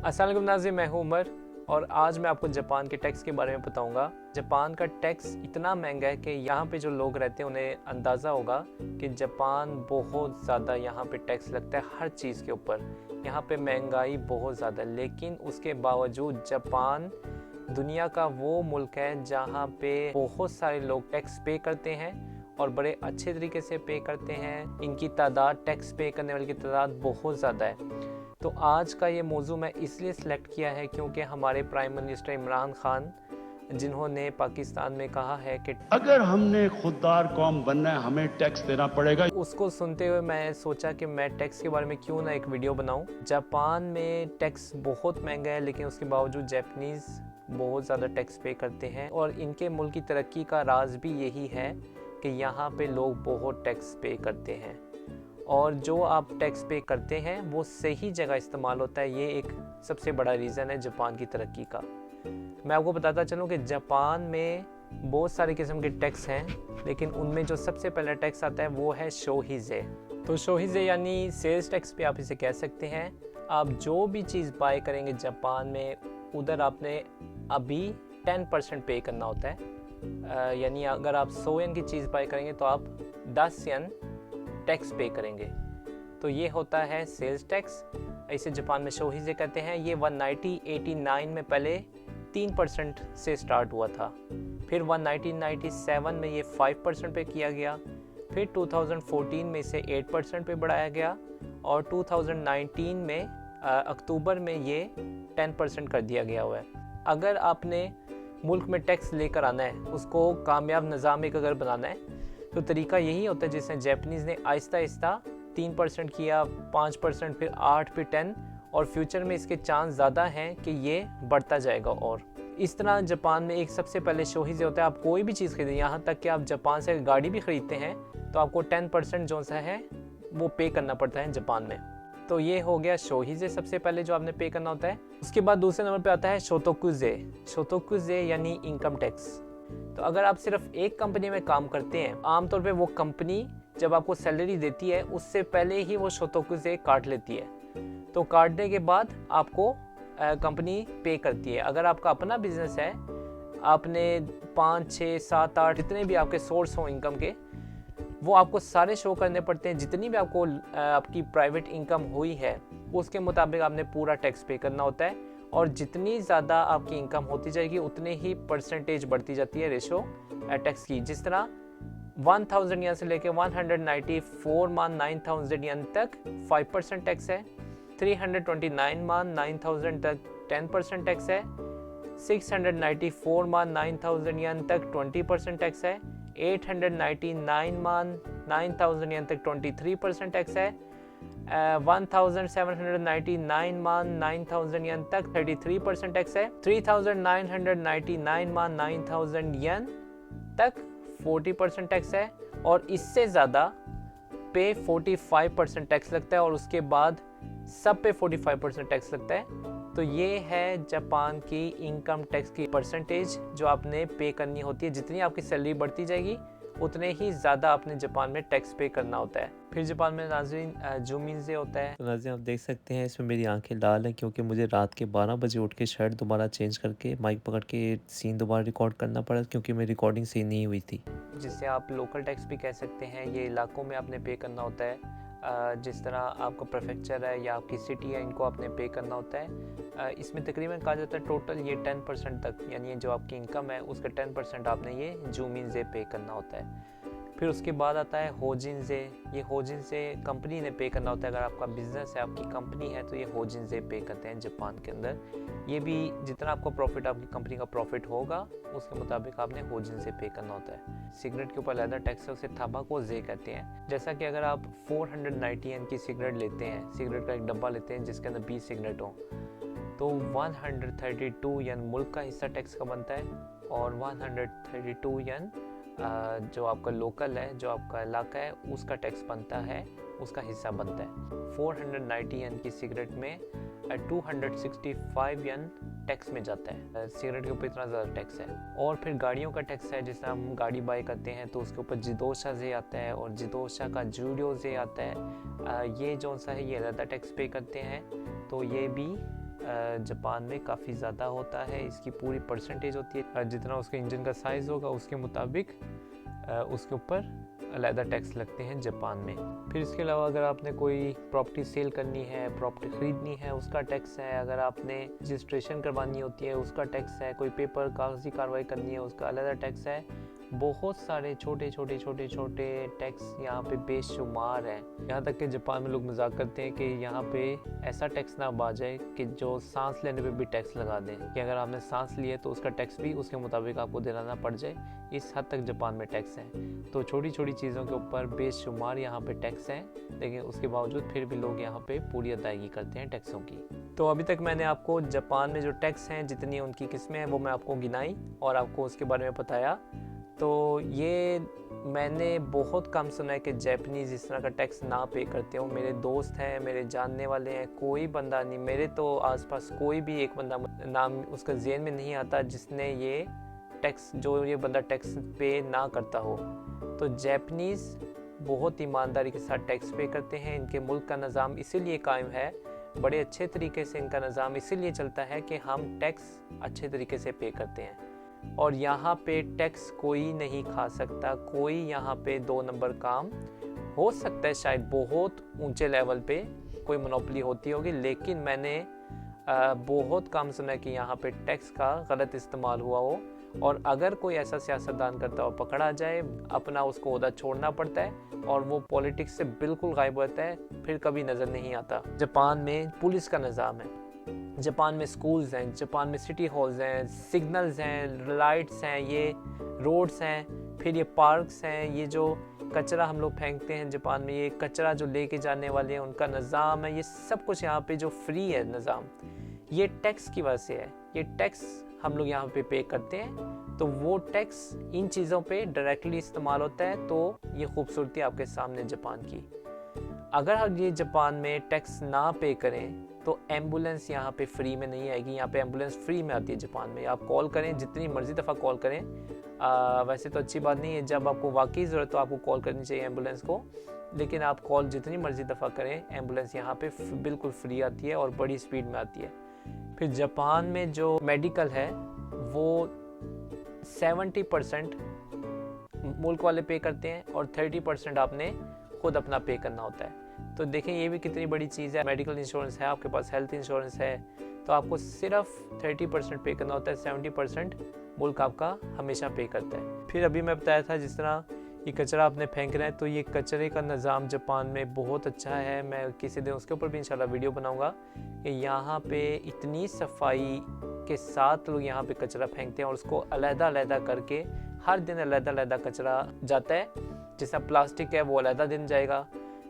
अस्सलाम वालेकुम नाज़रीन, मैं हूं उमर और आज मैं आपको जापान के टैक्स के बारे में बताऊंगा। जापान का टैक्स इतना महंगा है कि यहाँ पे जो लोग रहते हैं उन्हें अंदाज़ा होगा कि जापान बहुत ज़्यादा यहाँ पे टैक्स लगता है हर चीज़ के ऊपर। यहाँ पे महंगाई बहुत ज़्यादा है, लेकिन उसके बावजूद जापान दुनिया का वो मुल्क है जहाँ पे बहुत सारे लोग टैक्स पे करते हैं और बड़े अच्छे तरीके से पे करते हैं। इनकी तादाद, टैक्स पे करने वाले की तादाद बहुत ज़्यादा है। तो आज का ये मौजू मैं इसलिए सिलेक्ट किया है क्योंकि हमारे प्राइम मिनिस्टर इमरान खान, जिन्होंने पाकिस्तान में कहा है कि अगर हमने खुददार कौम बनना है हमें टैक्स देना पड़ेगा। उसको सुनते हुए मैं सोचा कि मैं टैक्स के बारे में क्यों ना एक वीडियो बनाऊं। जापान में टैक्स बहुत महंगा है, लेकिन उसके बावजूद जापानीज़ बहुत ज़्यादा टैक्स पे करते हैं और इनके मुल्क की तरक्की का राज भी यही है कि यहाँ पे लोग बहुत टैक्स पे करते हैं और जो आप टैक्स पे करते हैं वो सही जगह इस्तेमाल होता है। ये एक सबसे बड़ा रीज़न है जापान की तरक्की का। मैं आपको बताता चलूँ कि जापान में बहुत सारे किस्म के टैक्स हैं, लेकिन उनमें जो सबसे पहला टैक्स आता है वो है शोहिजे। तो शोहिजे यानी सेल्स टैक्स भी आप इसे कह सकते हैं। आप जो भी चीज़ बाय करेंगे जापान में, उधर आपने अभी 10% पे करना होता है। यानी अगर आप 100 येन की चीज़ बाय करेंगे तो आप 10 येन टैक्स पे करेंगे। तो ये होता है सेल्स टैक्स, इसे जापान में शोहिजे कहते हैं। ये 1989 में पहले 3% से स्टार्ट हुआ था, फिर 1997 में ये 5% पे किया गया, फिर 2014 में इसे 8% पे बढ़ाया गया और 2019 में अक्टूबर में ये 10% कर दिया गया हुआ है। अगर आपने मुल्क में टैक्स लेकर आना है, उसको कामयाब निज़ाम एक अगर बनाना है, तो तरीका यही होता है जिसने जापानीज़ ने आहिस्ता आहिस्ता 3% किया, 5%, फिर 8, फिर 10 और फ्यूचर में इसके चांस ज़्यादा हैं कि ये बढ़ता जाएगा। और इस तरह जापान में एक सबसे पहले शोहिजे होता है। आप कोई भी चीज़ खरीदें, यहाँ तक कि आप जापान से गाड़ी भी ख़रीदते हैं तो आपको 10% जो सा है वो पे करना पड़ता है जापान में। तो ये हो गया शोहिजे, सबसे पहले जो आपने पे करना होता है। उसके बाद दूसरे नंबर पे आता है शोतोकुजे। शोतोकुजे यानी इनकम टैक्स। तो अगर आप सिर्फ एक कंपनी में काम करते हैं, आमतौर पे वो कंपनी जब आपको सैलरी देती है उससे पहले ही वो शोतोकुजे काट लेती है। तो काटने के बाद आपको कंपनी पे करती है। अगर आपका अपना बिजनेस है, आपने 5, 6, 7, 8 जितने भी आपके सोर्स हों इनकम के, वो आपको सारे शो करने पड़ते हैं। जितनी भी आपको आपकी प्राइवेट इनकम हुई है उसके मुताबिक आपने पूरा टैक्स पे करना होता है और जितनी ज़्यादा आपकी इनकम होती जाएगी उतने ही परसेंटेज बढ़ती जाती है रेशो टैक्स की। जिस तरह 1000 येन से लेके 194 मान 9000 येन तक 5% टैक्स है, 329 मान 9000 तक 10% टैक्स है, 694 मान 9000 येन तक 20% टैक्स है, 899 मान 9000 येन तक 23% टैक्स है, 1799 मान 9000 येन तक 33% टैक्स है, 3999 मान 9000 येन तक 40% टैक्स है और इससे ज़्यादा पे 45% टैक्स लगता है और उसके बाद सब पे 45% टैक्स लगता है। तो ये है जापान की इनकम टैक्स की परसेंटेज जो आपने पे करनी होती है। जितनी आपकी सैलरी बढ़ती जाएगी उतने ही ज़्यादा आपने जापान में टैक्स पे करना होता है। फिर जापान में नाज़रीन जूमिनज़े होता है। तो नाज़रीन आप देख सकते हैं इसमें मेरी आंखें लाल हैं क्योंकि मुझे रात के 12 बजे उठ के शर्ट दोबारा चेंज करके माइक पकड़ के सीन दोबारा रिकॉर्ड करना पड़ा क्योंकि मेरी रिकॉर्डिंग सही नहीं हुई थी। जिसे आप लोकल टैक्स भी कह सकते हैं। ये इलाकों में आपने पे करना होता है। जिस तरह आपका प्रेफेक्चर है या आपकी सिटी है, इनको आपने पे करना होता है। इसमें तकरीबन कहा जाता है टोटल ये 10% तक, यानी जो आपकी इनकम है उसका 10% आपने ये जूमिनज़े पे करना होता है। फिर उसके बाद आता है होजिनज़े। ये होजिनज़े कंपनी ने पे करना होता है। अगर आपका बिजनेस है, आपकी कंपनी है, तो ये होजिनज़े पे करते हैं जापान के अंदर। ये भी जितना आपको प्रॉफिट, आपकी कंपनी का प्रॉफिट होगा उसके मुताबिक आपने होजिनज़े पे करना होता है। सिगरेट के ऊपर लेदर टैक्स है, उसे तंबाकू-ज़े कहते हैं। जैसा कि अगर आप 490 येन की सिगरेट लेते हैं, सिगरेट का एक डब्बा लेते हैं जिसके अंदर 20 सिगरेट हो, तो 132 येन मुल्क का हिस्सा टैक्स का बनता है और 132 येन जो आपका लोकल है, जो आपका इलाका है, उसका टैक्स बनता है, उसका हिस्सा बनता है। 490 येन की सिगरेट में 265 येन टैक्स में जाता है। सिगरेट के ऊपर इतना ज़्यादा टैक्स है। और फिर गाड़ियों का टैक्स है। जैसे हम गाड़ी बाय करते हैं तो उसके ऊपर जिदोशा जे आता है और जिदोशा का जूडियो जे आता है। ये जो सा है ये अलग टैक्स पे करते हैं, तो ये भी जापान में काफ़ी ज़्यादा होता है। इसकी पूरी परसेंटेज होती है, जितना उसके इंजन का साइज़ होगा उसके मुताबिक उसके ऊपर अलहदा टैक्स लगते हैं जापान में। फिर इसके अलावा अगर आपने कोई प्रॉपर्टी सेल करनी है, प्रॉपर्टी ख़रीदनी है, उसका टैक्स है। अगर आपने रजिस्ट्रेशन करवानी होती है उसका टैक्स है। कोई पेपर कागजी कार्रवाई करनी है उसका अलहदा टैक्स है। बहुत सारे छोटे छोटे टैक्स यहाँ पे बेशुमार हैं। यहाँ तक कि जापान में लोग मजाक करते हैं कि यहाँ पे ऐसा टैक्स ना आ जाए कि जो सांस लेने पे भी टैक्स लगा दें, कि अगर आपने सांस लिए तो उसका टैक्स भी उसके मुताबिक आपको दिलाना पड़ जाए। इस हद तक जापान में टैक्स है। तो छोटी छोटी चीज़ों के ऊपर बेशुमार यहाँ पे टैक्स हैं, लेकिन उसके बावजूद फिर भी लोग यहाँ पे पूरी अदायगी करते हैं टैक्सों की। तो अभी तक मैंने आपको जापान में जो टैक्स हैं, जितनी उनकी किस्में हैं, वो मैं आपको गिनाई और आपको उसके बारे में बताया। तो ये मैंने बहुत कम सुना है कि जैपनीज़ इस तरह का टैक्स ना पे करते हो। मेरे दोस्त हैं, मेरे जानने वाले हैं, कोई बंदा नहीं, मेरे तो आसपास कोई भी एक बंदा नाम उसका ज़हन में नहीं आता जिसने ये टैक्स, जो ये बंदा टैक्स पे ना करता हो। तो जैपनीज़ बहुत ईमानदारी के साथ टैक्स पे करते हैं। इनके मुल्क का निज़ाम इसीलिए कायम है, बड़े अच्छे तरीके से इनका निज़ाम इसीलिए चलता है कि हम टैक्स अच्छे तरीके से पे करते हैं। और यहाँ पे टैक्स कोई नहीं खा सकता। कोई यहाँ पे 2 नंबर काम हो सकता है, शायद बहुत ऊंचे लेवल पे कोई मोनोपोली होती होगी, लेकिन मैंने बहुत कम सुना कि यहाँ पे टैक्स का गलत इस्तेमाल हुआ हो। और अगर कोई ऐसा सियासतदान करता हो पकड़ा जाए, अपना उसको ओहदा छोड़ना पड़ता है और वो पॉलिटिक्स से बिल्कुल गायब होता है, फिर कभी नज़र नहीं आता। जापान में पुलिस का निज़ाम है, जापान में स्कूल्स हैं, जापान में सिटी हॉल्स हैं, सिग्नल्स हैं, लाइट्स हैं, ये रोड्स हैं, फिर ये पार्क्स हैं। ये जो कचरा हम लोग फेंकते हैं जापान में, ये कचरा जो लेके जाने वाले हैं उनका निज़ाम है। ये सब कुछ यहाँ पे जो फ्री है निज़ाम, ये टैक्स की वजह से है। ये टैक्स हम लोग यहाँ पे करते हैं, तो वो टैक्स इन चीज़ों पे डायरेक्टली इस्तेमाल होता है। तो ये खूबसूरती आपके सामने जापान की। अगर हम ये जापान में टैक्स ना पे करें तो एम्बुलेंस यहाँ पे फ्री में नहीं आएगी। यहाँ पे एम्बुलेंस फ्री में आती है जापान में। आप कॉल करें, जितनी मर्ज़ी दफ़ा कॉल करें। वैसे तो अच्छी बात नहीं है, जब आपको वाकई ज़रूरत तो आपको कॉल करनी चाहिए एम्बुलेंस को, लेकिन आप कॉल जितनी मर्ज़ी दफ़ा करें, एम्बुलेंस यहाँ पे बिल्कुल फ्री आती है और बड़ी स्पीड में आती है। फिर जापान में जो मेडिकल है वो 70% मुल्क वाले पे करते हैं और 30% आपने खुद अपना पे करना होता है। तो देखें ये भी कितनी बड़ी चीज़ है। मेडिकल इंश्योरेंस है, आपके पास हेल्थ इंश्योरेंस है, तो आपको सिर्फ 30% पे करना होता है, 70% मुल्क आपका हमेशा पे करता है। फिर अभी मैं बताया था जिस तरह ये कचरा आपने फेंकना है, तो ये कचरे का निज़ाम जापान में बहुत अच्छा है। मैं किसी दिन उसके ऊपर भी इंशाल्लाह वीडियो बनाऊंगा कि यहाँ पे इतनी सफाई के साथ लोग यहाँ पे कचरा फेंकते हैं और उसको अलहदा करके हर दिन अलहदा कचरा जाता है। जैसा प्लास्टिक है वो अलहदा दिन जाएगा,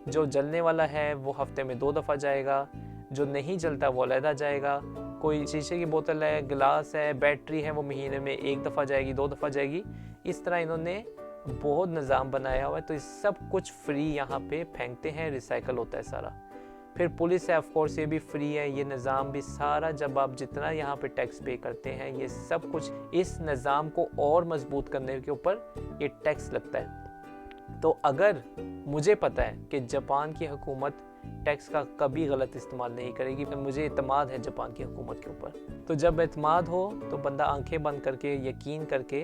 जो जलने वाला है वो हफ्ते में 2 दफ़ा जाएगा, जो नहीं जलता वो अलहदा जाएगा। कोई शीशे की बोतल है, गिलास है, बैटरी है, वो महीने में 1 दफ़ा जाएगी, 2 दफ़ा जाएगी। इस तरह इन्होंने बहुत निज़ाम बनाया हुआ है। तो ये सब कुछ फ्री यहाँ पे फेंकते हैं, रिसाइकल होता है सारा। फिर पुलिस है, ऑफ कोर्स ये भी फ्री है। ये निज़ाम भी सारा, जब आप जितना यहाँ पे टैक्स पे करते हैं, ये सब कुछ इस निज़ाम को और मजबूत करने के ऊपर ये टैक्स लगता है। तो अगर मुझे पता है कि जापान की हुकूमत टैक्स का कभी गलत इस्तेमाल नहीं करेगी, तो मुझे इत्मीनान है जापान की हुकूमत के ऊपर। तो जब इत्मीनान हो तो बंदा आंखें बंद करके, यकीन करके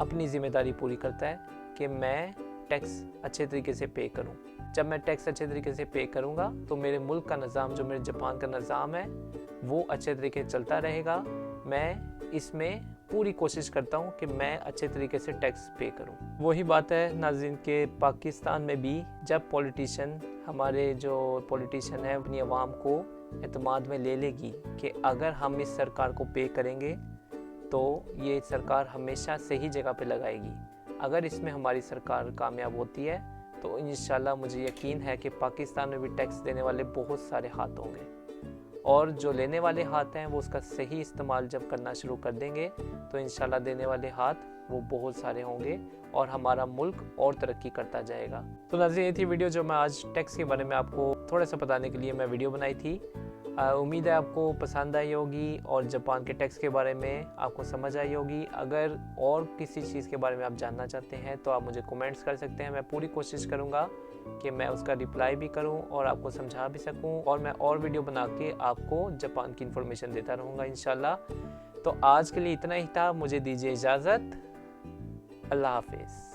अपनी ज़िम्मेदारी पूरी करता है कि मैं टैक्स अच्छे तरीके से पे करूं। जब मैं टैक्स अच्छे तरीके से पे करूंगा तो मेरे मुल्क का निज़ाम, जो मेरे जापान का निज़ाम है, वो अच्छे तरीके से चलता रहेगा। मैं इसमें पूरी कोशिश करता हूँ कि मैं अच्छे तरीके से टैक्स पे करूँ। वही बात है नाज़रीन के पाकिस्तान में भी, जब पॉलिटिशियन, हमारे जो पॉलिटिशियन है, अपनी आवाम को एतमाद में ले लेगी कि अगर हम इस सरकार को पे करेंगे तो ये सरकार हमेशा सही जगह पे लगाएगी। अगर इसमें हमारी सरकार कामयाब होती है तो इंशाल्लाह मुझे यकीन है कि पाकिस्तान में भी टैक्स देने वाले बहुत सारे हाथ होंगे, और जो लेने वाले हाथ हैं वो उसका सही इस्तेमाल जब करना शुरू कर देंगे तो इंशाल्लाह देने वाले हाथ वो बहुत सारे होंगे और हमारा मुल्क और तरक्की करता जाएगा। तो नाज़रीन, ये थी वीडियो जो मैं आज टैक्स के बारे में आपको थोड़ा सा बताने के लिए मैं वीडियो बनाई थी। उम्मीद है आपको पसंद आई होगी और जापान के टैक्स के बारे में आपको समझ आई होगी। अगर और किसी चीज़ के बारे में आप जानना चाहते हैं तो आप मुझे कमेंट्स कर सकते हैं। मैं पूरी कोशिश करूँगा कि मैं उसका रिप्लाई भी करूं और आपको समझा भी सकूं, और मैं और वीडियो बना के आपको जापान की इन्फॉर्मेशन देता रहूँगा इंशाल्लाह। तो आज के लिए इतना ही था, मुझे दीजिए इजाज़त। अल्लाह हाफिज़।